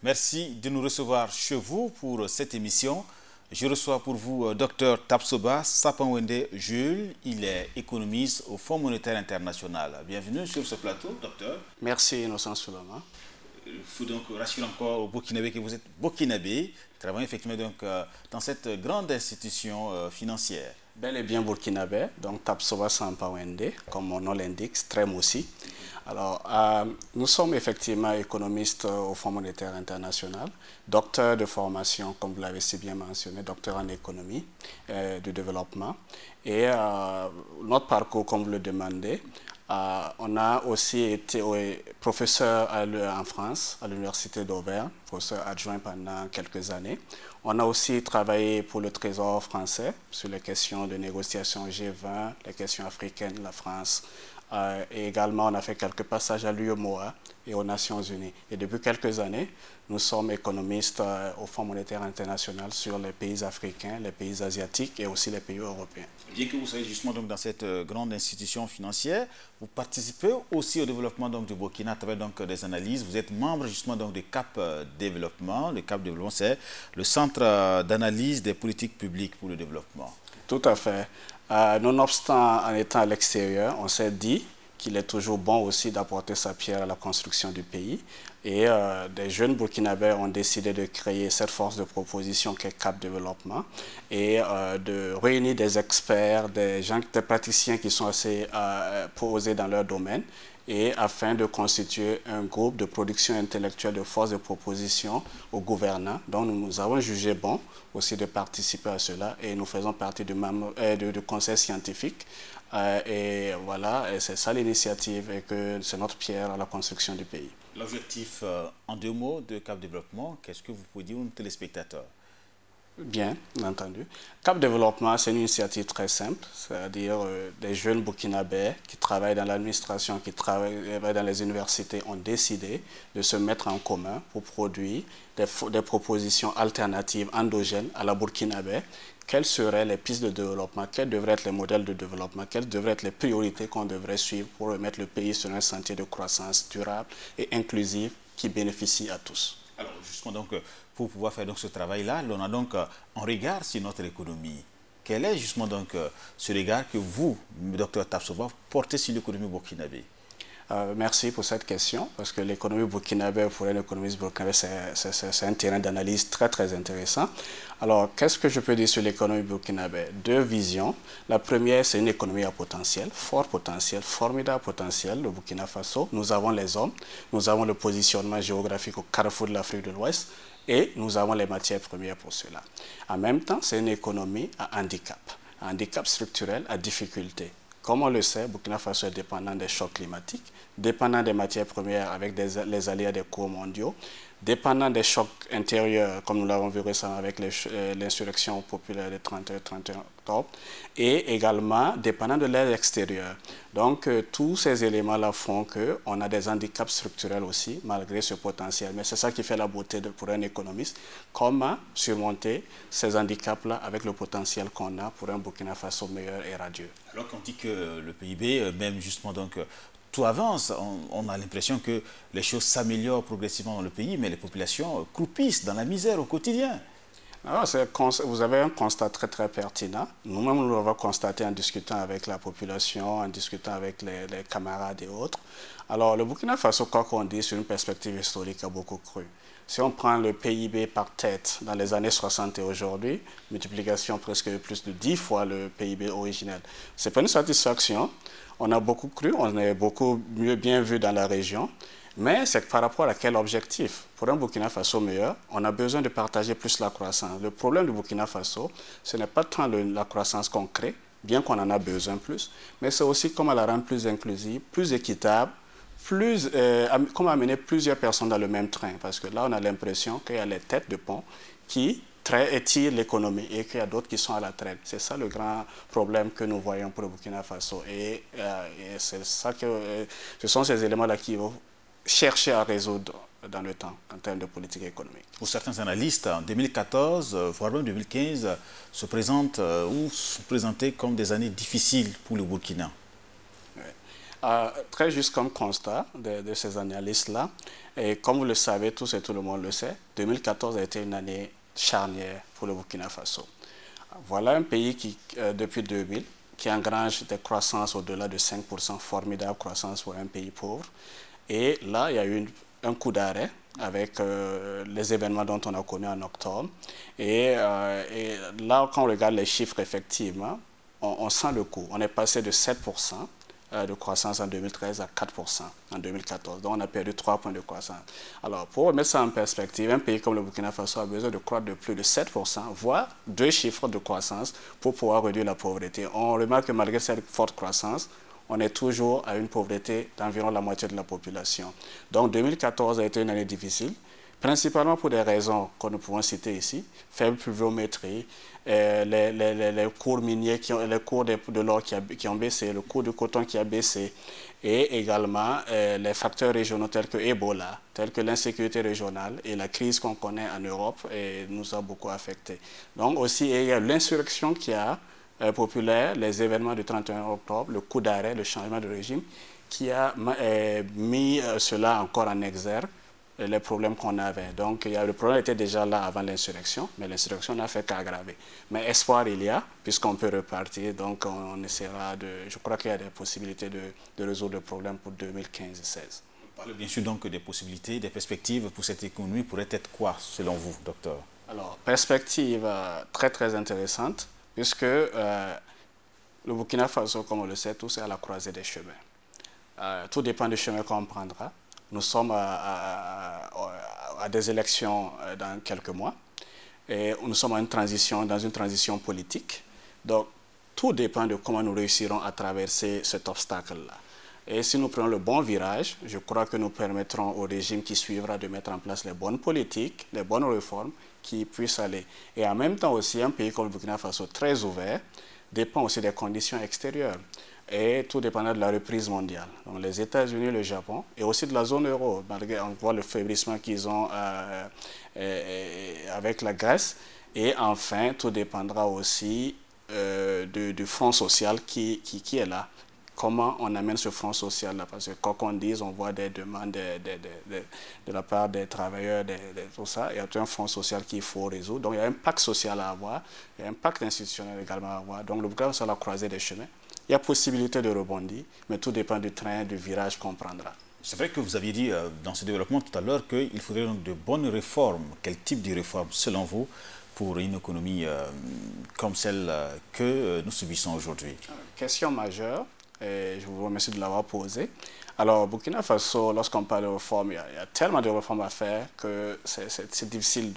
Merci de nous recevoir chez vous pour cette émission. Je reçois pour vous Dr Tapsoba Sapangwende Jules. Il est économiste au Fonds monétaire international. Bienvenue sur ce plateau, docteur. Merci, Innocent Soulama. Il faut donc rassurer encore aux Burkinabés que vous êtes Burkinabé, travaillant effectivement donc, dans cette grande institution financière. Bel et bien burkinabé, donc Tapsoba Sapangwende, comme mon nom l'indique, Strem aussi. Alors, nous sommes effectivement économistes au Fonds monétaire international, docteur de formation, comme vous l'avez si bien mentionné, docteur en économie du développement. Et notre parcours, comme vous le demandez, on a aussi été professeur en France, à l'Université d'Auvergne, professeur adjoint pendant quelques années. On a aussi travaillé pour le Trésor français sur les questions de négociation G20, les questions africaines, la France. Et également, on a fait quelques passages à l'UEMOA et aux Nations Unies. Et depuis quelques années, nous sommes économistes au Fonds monétaire international sur les pays africains, les pays asiatiques et aussi les pays européens. Bien que vous soyez justement donc dans cette grande institution financière, vous participez aussi au développement donc, du Burkina à travers donc, des analyses. Vous êtes membre justement donc, du CAP Développement. Le CAP Développement, c'est le Centre d'analyse des politiques publiques pour le développement. Tout à fait. Nonobstant en étant à l'extérieur, on s'est dit qu'il est toujours bon aussi d'apporter sa pierre à la construction du pays. Et des jeunes Burkinabés ont décidé de créer cette force de proposition qu'est CAP Développement et de réunir des experts, des praticiens qui sont assez posés dans leur domaine et afin de constituer un groupe de production intellectuelle de force de proposition aux gouvernants. Donc nous avons jugé bon aussi de participer à cela et nous faisons partie du conseil scientifique. Et voilà, c'est ça l'initiative et que c'est notre pierre à la construction du pays. L'objectif, en deux mots, de CAP Développement, qu'est-ce que vous pouvez dire aux téléspectateurs? Bien entendu. CAP Développement, c'est une initiative très simple, c'est-à-dire des jeunes burkinabés qui travaillent dans l'administration, qui travaillent dans les universités ont décidé de se mettre en commun pour produire des propositions alternatives endogènes à la burkinabé. Quelles seraient les pistes de développement, quels devraient être les modèles de développement, quelles devraient être les priorités qu'on devrait suivre pour remettre le pays sur un sentier de croissance durable et inclusive qui bénéficie à tous. Alors justement donc, pour pouvoir faire donc ce travail-là, on a donc un regard sur notre économie. Quel est justement donc ce regard que vous, docteur Tapsoba, portez sur l'économie burkinabé? Merci pour cette question, parce que l'économie burkinabé, pour un économiste burkinabé, c'est un terrain d'analyse très très intéressant. Alors, qu'est-ce que je peux dire sur l'économie burkinabé? Deux visions. La première, c'est une économie à potentiel, fort potentiel, formidable potentiel, le Burkina Faso. Nous avons les hommes, nous avons le positionnement géographique au carrefour de l'Afrique de l'Ouest, et nous avons les matières premières pour cela. En même temps, c'est une économie à handicap structurel, à difficulté. Comme on le sait, Burkina Faso est dépendant des chocs climatiques, dépendant des matières premières avec les aléas des cours mondiaux, dépendant des chocs intérieurs, comme nous l'avons vu récemment avec l'insurrection populaire du 31 octobre, et également dépendant de l'aide extérieure. Donc, tous ces éléments-là font qu'on a des handicaps structurels aussi, malgré ce potentiel. Mais c'est ça qui fait la beauté pour un économiste, comment surmonter ces handicaps-là avec le potentiel qu'on a pour un Burkina Faso meilleur et radieux. Alors qu'on dit que le PIB, même justement donc, tout avance, on a l'impression que les choses s'améliorent progressivement dans le pays, mais les populations croupissent dans la misère au quotidien. Alors, vous avez un constat très très pertinent. Nous-mêmes, nous l'avons constaté en discutant avec la population, en discutant avec les camarades et autres. Alors, le Burkina Faso, quoi qu'on dise, sur une perspective historique, a beaucoup cru. Si on prend le PIB par tête dans les années 60 et aujourd'hui, multiplication presque plus de 10 fois le PIB originel. Ce n'est pas une satisfaction. On a beaucoup cru, on est beaucoup bien vu dans la région. Mais c'est par rapport à quel objectif? Pour un Burkina Faso meilleur, on a besoin de partager plus la croissance. Le problème du Burkina Faso, ce n'est pas tant la croissance qu'on crée, bien qu'on en a besoin plus, mais c'est aussi comment la rendre plus inclusive, plus équitable, comment amener plusieurs personnes dans le même train. Parce que là, on a l'impression qu'il y a les têtes de pont qui étirent l'économie et qu'il y a d'autres qui sont à la traîne. C'est ça le grand problème que nous voyons pour le Burkina Faso. Et c'est ça ce sont ces éléments-là qui vont chercher à résoudre dans le temps en termes de politique économique. Pour certains analystes, en 2014, voire même 2015, se présentent ou sont présentés comme des années difficiles pour le Burkina. Oui. Très juste comme constat de ces analystes-là, et comme vous le savez tous et tout le monde le sait, 2014 a été une année charnière pour le Burkina Faso. Voilà un pays qui, depuis 2000, qui engrange des croissances au-delà de 5%, formidable croissance pour un pays pauvre. Et là, il y a eu un coup d'arrêt avec les événements dont on a connu en octobre. Et là, quand on regarde les chiffres, effectivement, on sent le coup. On est passé de 7% de croissance en 2013 à 4% en 2014. Donc, on a perdu 3 points de croissance. Alors, pour remettre ça en perspective, un pays comme le Burkina Faso a besoin de croître de plus de 7%, voire 2 chiffres de croissance pour pouvoir réduire la pauvreté. On remarque que malgré cette forte croissance, on est toujours à une pauvreté d'environ la moitié de la population. Donc 2014 a été une année difficile, principalement pour des raisons que nous pouvons citer ici, faible pluviométrie, les cours miniers, les cours de l'or qui ont baissé, le cours du coton qui a baissé, et également les facteurs régionaux tels que Ebola, tels que l'insécurité régionale et la crise qu'on connaît en Europe nous a beaucoup affectés. Donc aussi, il y a l'insurrection qui a populaire, les événements du 31 octobre, le coup d'arrêt, le changement de régime, qui a mis cela encore en exergue, les problèmes qu'on avait. Donc, le problème était déjà là avant l'insurrection, mais l'insurrection n'a fait qu'aggraver. Mais espoir, il y a, puisqu'on peut repartir, donc on essaiera de... Je crois qu'il y a des possibilités de résoudre le problème pour 2015 et 2016. On parle bien sûr donc des possibilités, des perspectives pour cette économie pourraient être quoi, selon vous, docteur? Alors, perspective très, très intéressante, puisque le Burkina Faso, comme on le sait tous, est à la croisée des chemins. Tout dépend du chemin qu'on prendra. Nous sommes à des élections dans quelques mois et nous sommes dans une transition politique. Donc, tout dépend de comment nous réussirons à traverser cet obstacle-là. Et si nous prenons le bon virage, je crois que nous permettrons au régime qui suivra de mettre en place les bonnes politiques, les bonnes réformes qui puissent aller. Et en même temps aussi, un pays comme le Burkina Faso, très ouvert, dépend aussi des conditions extérieures. Et tout dépendant de la reprise mondiale. Donc les États-Unis, le Japon, et aussi de la zone euro. Malgré, on voit le faiblissement qu'ils ont avec la Grèce. Et enfin, tout dépendra aussi du front social qui est là. Comment on amène ce front social-là? Parce que quoi qu'on dise, on voit des demandes de la part des travailleurs, tout ça. Il y a un front social qu'il faut résoudre. Donc il y a un pacte social à avoir, il y a un pacte institutionnel également à avoir. Donc le Burkina Faso a croisé des chemins. Il y a possibilité de rebondir, mais tout dépend du train, du virage qu'on prendra. C'est vrai que vous aviez dit dans ce développement tout à l'heure qu'il faudrait donc de bonnes réformes. Quel type de réformes, selon vous, pour une économie comme celle que nous subissons aujourd'hui? Question majeure, et je vous remercie de l'avoir posée. Alors, Burkina Faso, lorsqu'on parle de réformes, il y a tellement de réformes à faire que c'est difficile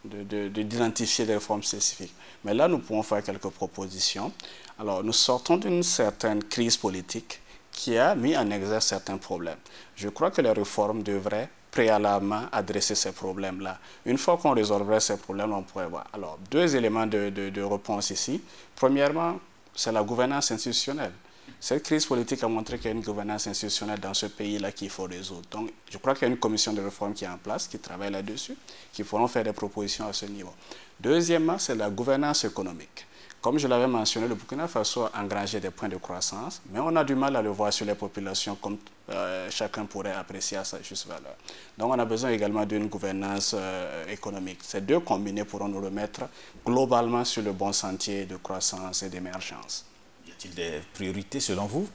d'identifier des réformes spécifiques. Mais là, nous pouvons faire quelques propositions. Alors, nous sortons d'une certaine crise politique qui a mis en exergue certains problèmes. Je crois que les réformes devraient préalablement adresser ces problèmes-là. Une fois qu'on résolverait ces problèmes, on pourrait voir. Alors, 2 éléments de réponse ici. Premièrement, c'est la gouvernance institutionnelle. Cette crise politique a montré qu'il y a une gouvernance institutionnelle dans ce pays-là qu'il faut résoudre. Donc, je crois qu'il y a une commission de réforme qui est en place, qui travaille là-dessus, qui pourront faire des propositions à ce niveau. Deuxièmement, c'est la gouvernance économique. Comme je l'avais mentionné, le Burkina Faso a engrangé des points de croissance, mais on a du mal à le voir sur les populations comme chacun pourrait apprécier à sa juste valeur. Donc on a besoin également d'une gouvernance économique. Ces deux combinés pourront nous remettre globalement sur le bon sentier de croissance et d'émergence. Y a-t-il des priorités selon vous?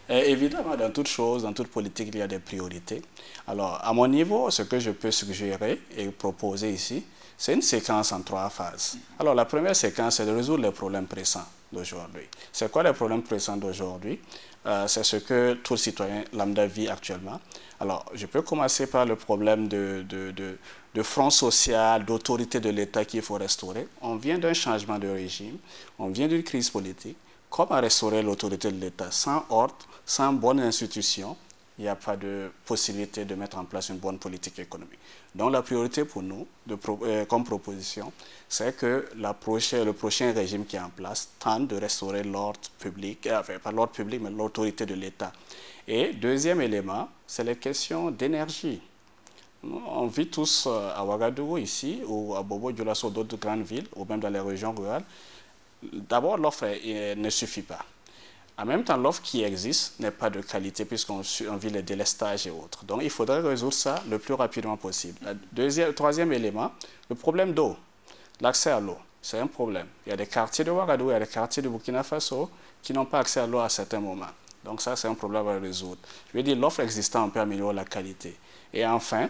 Évidemment, dans toute chose, dans toute politique, il y a des priorités. Alors, à mon niveau, ce que je peux suggérer et proposer ici, c'est une séquence en 3 phases. Alors, la première séquence, c'est de résoudre les problèmes pressants d'aujourd'hui. C'est quoi les problèmes pressants d'aujourd'hui? C'est ce que tout citoyen lambda vit actuellement. Alors, je peux commencer par le problème de front social, d'autorité de l'État qu'il faut restaurer. On vient d'un changement de régime, on vient d'une crise politique. Comment restaurer l'autorité de l'État? Sans ordre, sans bonne institution, il n'y a pas de possibilité de mettre en place une bonne politique économique. Donc la priorité pour nous, comme proposition, c'est que le prochain régime qui est en place tente de restaurer l'ordre public, enfin pas l'ordre public, mais l'autorité de l'État. Et deuxième élément, c'est les questions d'énergie. On vit tous à Ouagadougou ici, ou à Bobo-Dioulasso, d'autres grandes villes, ou même dans les régions rurales. D'abord, l'offre ne suffit pas. En même temps, l'offre qui existe n'est pas de qualité puisqu'on vit les délestages et autres. Donc, il faudrait résoudre ça le plus rapidement possible. Le troisième élément, le problème d'eau, l'accès à l'eau. C'est un problème. Il y a des quartiers de Ouagadougou, il y a des quartiers de Burkina Faso qui n'ont pas accès à l'eau à certains moments. Donc ça, c'est un problème à résoudre. Je veux dire, l'offre existante peut améliorer la qualité. Et enfin,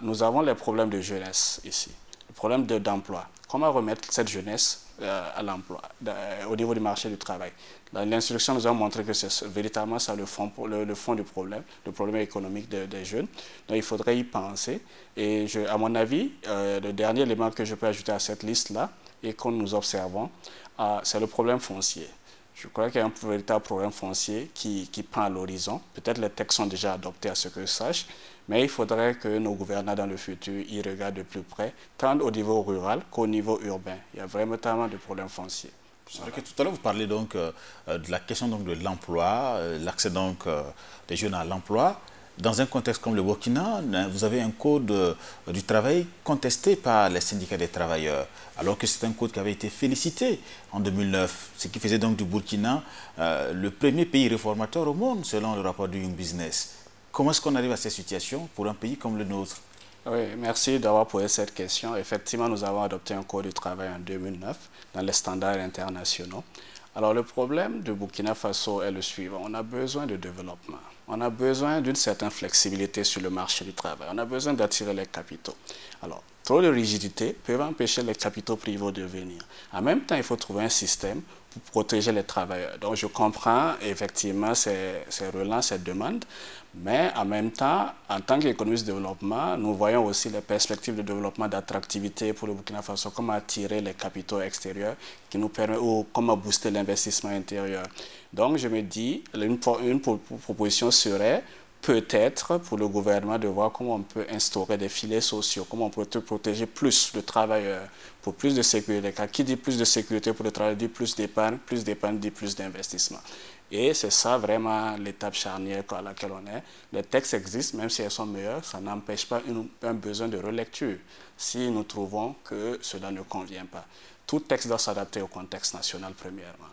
nous avons les problèmes de jeunesse ici, le problème d'emploi. Comment remettre cette jeunesse à l'emploi, au niveau du marché du travail? L'instruction nous a montré que c'est véritablement ça le fond du problème, le problème économique des jeunes. Donc il faudrait y penser. Et à mon avis, le dernier élément que je peux ajouter à cette liste-là, et que nous observons, c'est le problème foncier. Je crois qu'il y a un véritable problème foncier qui prend à l'horizon. Peut-être les textes sont déjà adoptés à ce que je sache, mais il faudrait que nos gouvernants dans le futur y regardent de plus près, tant au niveau rural qu'au niveau urbain. Il y a vraiment tellement de problèmes fonciers. Voilà. Tout à l'heure, vous parlez donc de la question donc, de l'emploi, l'accès donc des jeunes à l'emploi. Dans un contexte comme le Burkina, vous avez un code du travail contesté par les syndicats des travailleurs, alors que c'est un code qui avait été félicité en 2009, ce qui faisait donc du Burkina le premier pays réformateur au monde, selon le rapport du Young Business. Comment est-ce qu'on arrive à cette situation pour un pays comme le nôtre? Oui, merci d'avoir posé cette question. Effectivement, nous avons adopté un code du travail en 2009 dans les standards internationaux. Alors, le problème de Burkina Faso est le suivant. On a besoin de développement. On a besoin d'une certaine flexibilité sur le marché du travail. On a besoin d'attirer les capitaux. Alors, trop de rigidité peut empêcher les capitaux privés de venir. En même temps, il faut trouver un système pour protéger les travailleurs. Donc, je comprends effectivement ces relents, ces demandes, mais en même temps, en tant qu'économiste de développement, nous voyons aussi les perspectives de développement d'attractivité pour le Burkina Faso, comment attirer les capitaux extérieurs qui nous permet, ou comment booster l'investissement intérieur. Donc, je me dis, une proposition serait peut-être pour le gouvernement de voir comment on peut instaurer des filets sociaux, comment on peut protéger plus le travailleur pour plus de sécurité. Car qui dit plus de sécurité pour le travail dit plus d'épargne dit plus d'investissement. Et c'est ça vraiment l'étape charnière à laquelle on est. Les textes existent, même si elles sont meilleures, ça n'empêche pas un besoin de relecture si nous trouvons que cela ne convient pas. Tout texte doit s'adapter au contexte national premièrement.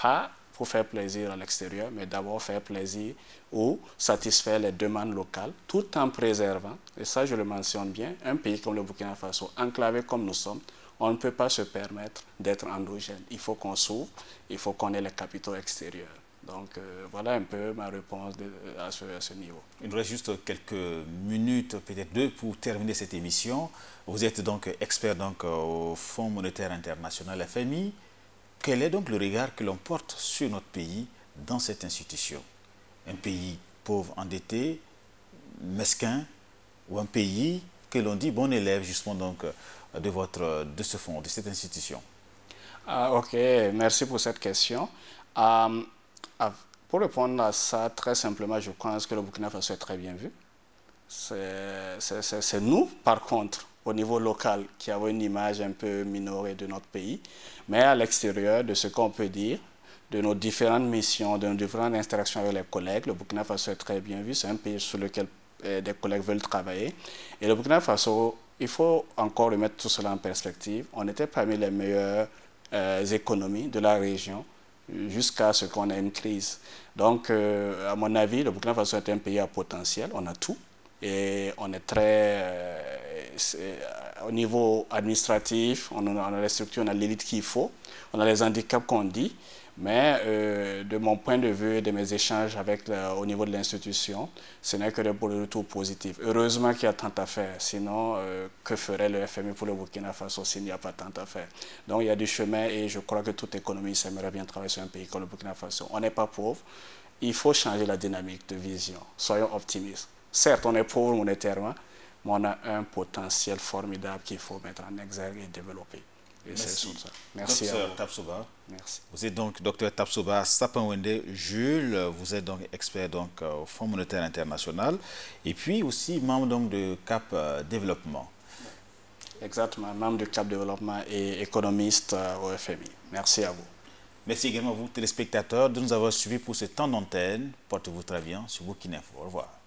Pas pour faire plaisir à l'extérieur, mais d'abord faire plaisir ou satisfaire les demandes locales, tout en préservant, et ça je le mentionne bien, un pays comme le Burkina Faso, enclavé comme nous sommes, on ne peut pas se permettre d'être endogène. Il faut qu'on s'ouvre, il faut qu'on ait les capitaux extérieurs. Donc voilà un peu ma réponse à ce niveau. Il nous reste juste quelques minutes, peut-être deux, pour terminer cette émission. Vous êtes donc expert donc, au Fonds monétaire international, FMI. Quel est donc le regard que l'on porte sur notre pays dans cette institution? Un pays pauvre, endetté, mesquin, ou un pays que l'on dit bon élève justement donc de ce fonds, de cette institution? Ok, merci pour cette question. Pour répondre à ça, très simplement, je pense que le Burkina Faso est très bien vu. C'est nous, par contre, au niveau local, qui avons une image un peu minorée de notre pays. Mais à l'extérieur, de ce qu'on peut dire, de nos différentes missions, de nos différentes interactions avec les collègues, le Burkina Faso est très bien vu. C'est un pays sur lequel des collègues veulent travailler. Et le Burkina Faso, il faut encore remettre tout cela en perspective. On était parmi les meilleures économies de la région jusqu'à ce qu'on ait une crise. Donc, à mon avis, le Burkina Faso est un pays à potentiel. On a tout. Et on est très... au niveau administratif, on a les structures, on a l'élite qu'il faut. On a les handicaps qu'on dit. Mais de mon point de vue et de mes échanges au niveau de l'institution, ce n'est que des retours positifs. Heureusement qu'il y a tant à faire. Sinon, que ferait le FMI pour le Burkina Faso s'il n'y a pas tant à faire? Donc il y a du chemin et je crois que toute économie s'aimerait bien travailler sur un pays comme le Burkina Faso. On n'est pas pauvre. Il faut changer la dynamique de vision. Soyons optimistes. Certes, on est pauvre monétairement, mais on a un potentiel formidable qu'il faut mettre en exergue et développer. Et merci. Ça. Merci Docteur à vous. Tapsoba. Merci. Vous êtes donc Docteur Tapsoba Sapin-Wende Jules. Vous êtes donc expert donc, au Fonds monétaire international et puis aussi membre donc, de CAP Développement. Exactement, membre de CAP Développement et économiste au FMI. Merci à vous. Merci également à vous, téléspectateurs, de nous avoir suivis pour ce temps d'antenne. Portez-vous très bien sur Burkina Info. Au revoir.